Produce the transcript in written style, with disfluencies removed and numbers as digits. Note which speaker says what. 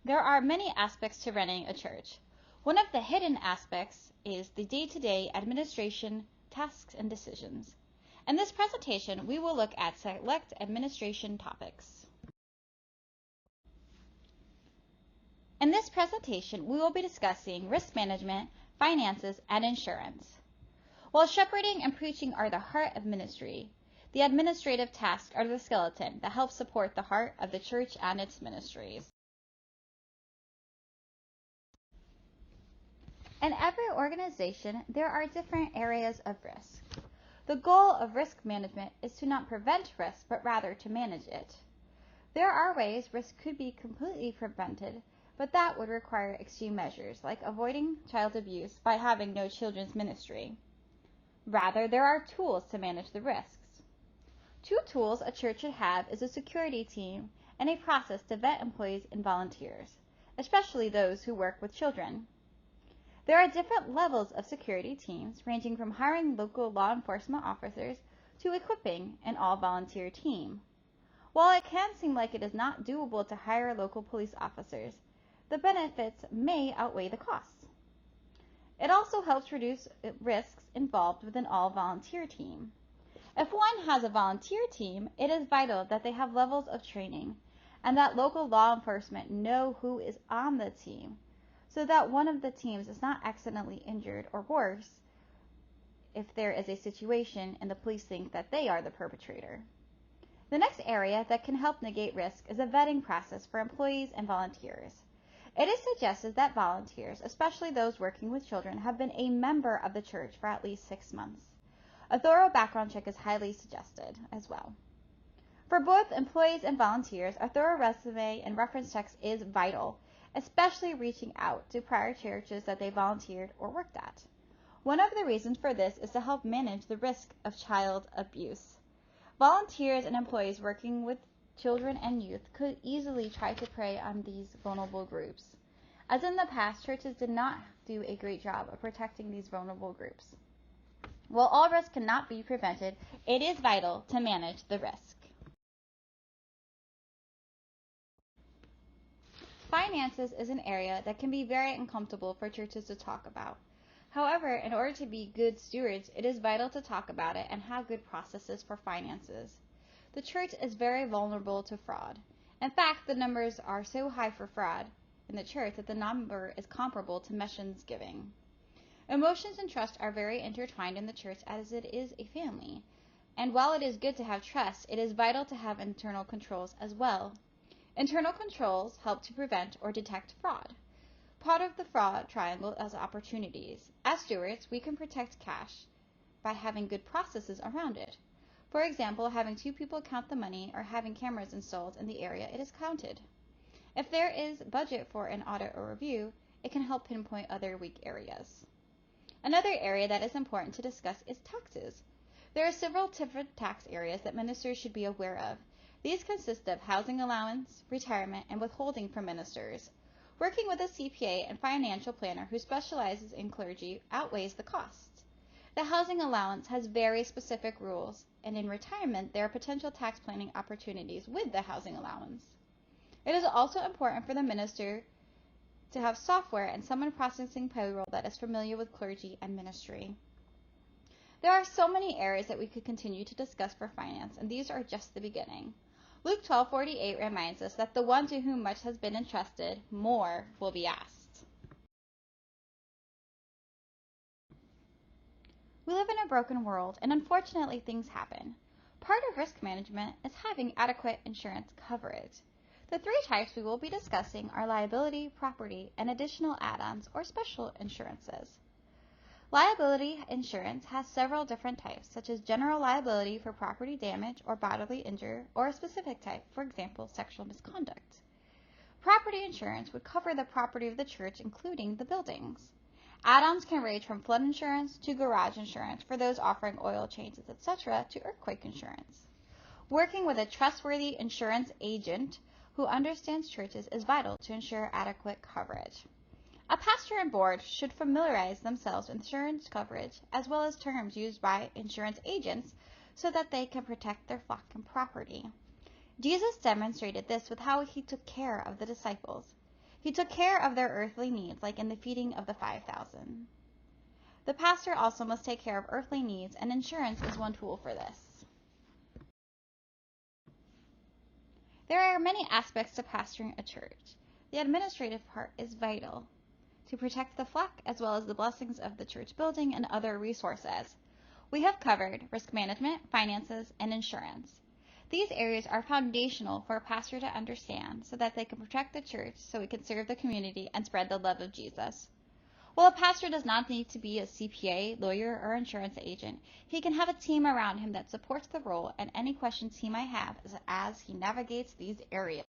Speaker 1: There are many aspects to running a church. One of the hidden aspects is the day-to-day administration, tasks, and decisions. In this presentation, we will look at select administration topics. In this presentation, we will be discussing risk management, finances, and insurance. While shepherding and preaching are the heart of ministry, the administrative tasks are the skeleton that helps support the heart of the church and its ministries. In every organization, there are different areas of risk. The goal of risk management is to not prevent risk, but rather to manage it. There are ways risk could be completely prevented, but that would require extreme measures, like avoiding child abuse by having no children's ministry. Rather, there are tools to manage the risks. Two tools a church should have is a security team and a process to vet employees and volunteers, especially those who work with children. There are different levels of security teams, ranging from hiring local law enforcement officers to equipping an all-volunteer team. While it can seem like it is not doable to hire local police officers, the benefits may outweigh the costs. It also helps reduce risks involved with an all-volunteer team. If one has a volunteer team, it is vital that they have levels of training and that local law enforcement know who is on the team, so that one of the teams is not accidentally injured, or worse, if there is a situation and the police think that they are the perpetrator. The next area that can help negate risk is a vetting process for employees and volunteers. It is suggested that volunteers, especially those working with children, have been a member of the church for at least 6 months. A thorough background check is highly suggested as well. For both employees and volunteers, a thorough resume and reference checks is vital, especially reaching out to prior churches that they volunteered or worked at. One of the reasons for this is to help manage the risk of child abuse. Volunteers and employees working with children and youth could easily try to prey on these vulnerable groups. As in the past, churches did not do a great job of protecting these vulnerable groups. While all risk cannot be prevented, it is vital to manage the risk. Finances is an area that can be very uncomfortable for churches to talk about. However, in order to be good stewards, it is vital to talk about it and have good processes for finances. The church is very vulnerable to fraud. In fact, the numbers are so high for fraud in the church that the number is comparable to missions giving. Emotions and trust are very intertwined in the church, as it is a family. And while it is good to have trust, it is vital to have internal controls as well. Internal controls help to prevent or detect fraud. Part of the fraud triangle is opportunities. As stewards, we can protect cash by having good processes around it. For example, having 2 people count the money or having cameras installed in the area it is counted. If there is budget for an audit or review, it can help pinpoint other weak areas. Another area that is important to discuss is taxes. There are several different tax areas that ministers should be aware of. These consist of housing allowance, retirement, and withholding from ministers. Working with a CPA and financial planner who specializes in clergy outweighs the costs. The housing allowance has very specific rules, and in retirement there are potential tax planning opportunities with the housing allowance. It is also important for the minister to have software and someone processing payroll that is familiar with clergy and ministry. There are so many areas that we could continue to discuss for finance, and these are just the beginning. Luke 12:48 reminds us that the one to whom much has been entrusted, more will be asked. We live in a broken world, and unfortunately things happen. Part of risk management is having adequate insurance coverage. The 3 types we will be discussing are liability, property, and additional add-ons or special insurances. Liability insurance has several different types, such as general liability for property damage or bodily injury, or a specific type, for example, sexual misconduct. Property insurance would cover the property of the church, including the buildings. Add-ons can range from flood insurance to garage insurance for those offering oil changes, etc., to earthquake insurance. Working with a trustworthy insurance agent who understands churches is vital to ensure adequate coverage. A pastor and board should familiarize themselves with insurance coverage as well as terms used by insurance agents so that they can protect their flock and property. Jesus demonstrated this with how he took care of the disciples. He took care of their earthly needs, like in the feeding of the 5,000. The pastor also must take care of earthly needs, and insurance is one tool for this. There are many aspects to pastoring a church. The administrative part is vital to protect the flock as well as the blessings of the church building and other resources. We have covered risk management, finances, and insurance. These areas are foundational for a pastor to understand so that they can protect the church so it can serve the community and spread the love of Jesus. While a pastor does not need to be a CPA, lawyer, or insurance agent, he can have a team around him that supports the role and any questions he might have as he navigates these areas.